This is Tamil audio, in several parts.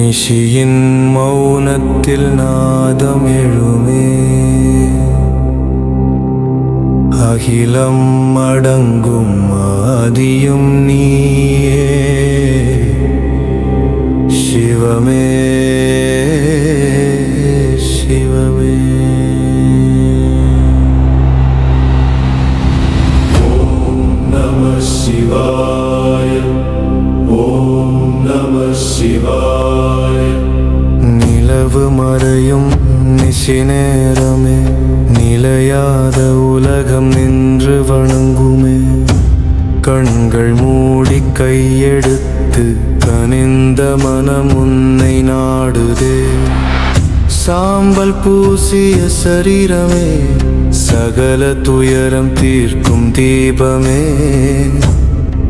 நிஷியின் மௌனத்தில் நாதம் எழுமே. அகிலம் அடங்கும் ஆதியும் நீயே. சிவமே சிவமே. ஓம் நம சிவாய. ஓம் நம சிவாய. நிலவு மறையும் நிசி நேரமே. நிலையாத உலகம் நின்று வணங்குமே. கண்கள் மூடி கையெடுத்து கனிந்த மனம் உன்னை நாடுதே. சாம்பல் பூசிய சரீரமே, சகல துயரம் தீர்க்கும் தீபமே.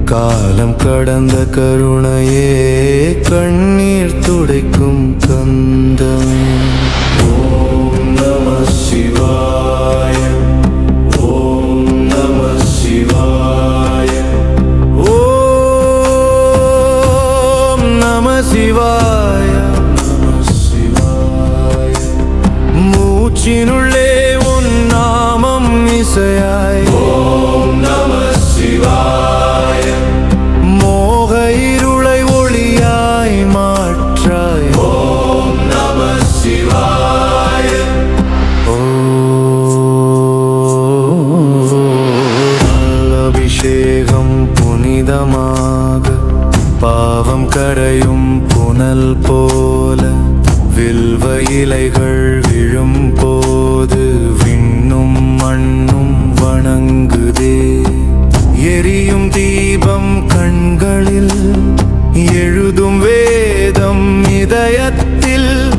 காலம் கடந்த கருணையே, கண்ணீர் துடைக்கும் கந்தமே. ஓம் நம சிவாய. ஓம் நம சிவாய. ஓம் நம சிவாய. மூச்சினுள்ளே உன் நாமம் இசையாய். ஓம் நம சிவாய. மோக இருளை ஒளியாய் மாற்றாய். ஓம் நம சிவாய. அபிஷேகம் புனிதமாக, பாவம் கரையும் புனல் போல. வில்வ இலைகள் விழும் போது விண்ணும் மண்ணும் வணங்குதே. எரியும் தீபம் கண்களில், எழுதும் வேதம் இதயத்தில்.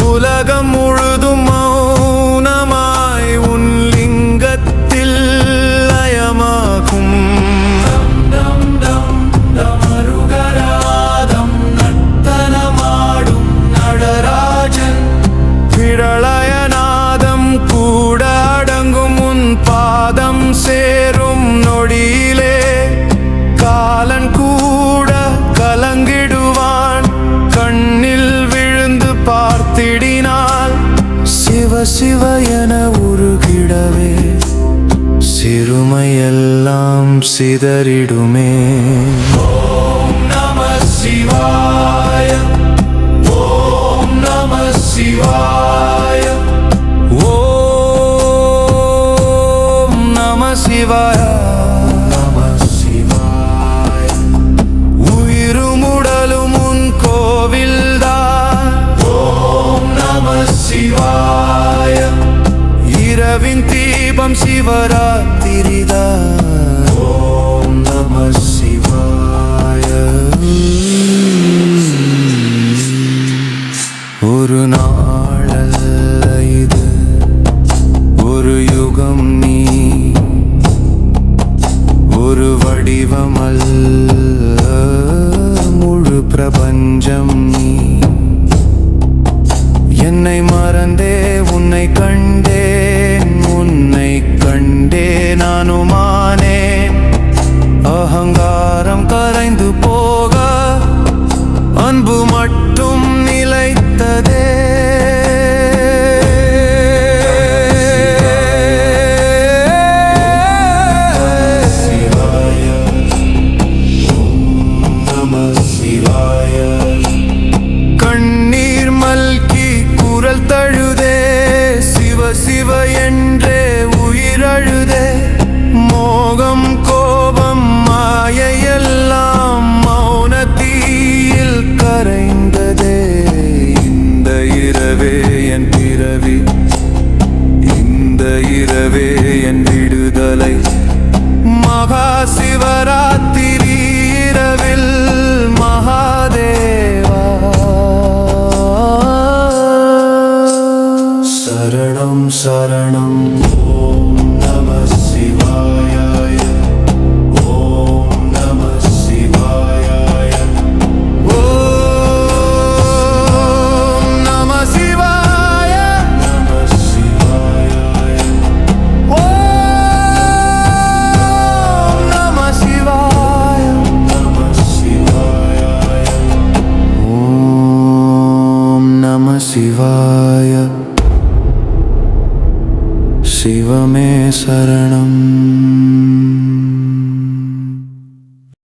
உலகம் முழுதும் மௌனமாய் உன் லிங்கத்தில் லயமாகும். மருகராதம் நர்த்தனமாடும் நடராஜன். பிரளயநாதம் கூட அடங்கும் உன் பாதம் சேரும் நொடியிலே. காலன் கூட கலங்கிடுவான் கண்ணில் விழுந்து பார்த்திடினால். சிவ சிவ என உருகிடவே, சிறுமையெல்லாம் சிதறிடுமே. ஓம் நம சிவாய. ஓம் நம சிவாய. ஓம் நம சிவாய. நம சிவாய. உயிரும் உடலும் உன் கோவில்தான். ஓம் நம சிவாய. இரவின் தீபம் சிவராத்திரிதான். ஓம் நம சிவாய. ஒரு நாளல்ல இது, ஒரு யுகம் நீ. ஒரு வடிவம் அல்ல, முழு பிரபஞ்சம் நீ. என்னை மறந்தே உன்னை கண்டேன். உன்னை கண்டே நானுமானேன். அகங்காரம் கரைந்து போக, அன்பு மட்டும் நிலைத்ததே. சிவாய. ஓம் நம சிவாய. கண்ணீர் மல்கி குரல் தழுதே. சிவ சிவ என்றே உயிரழுதே. மோகம் கோபம் மாயையெல்லாம் மௌன தீயில் கரைந்ததே. இந்த சிவாய சிவமே சரணம்.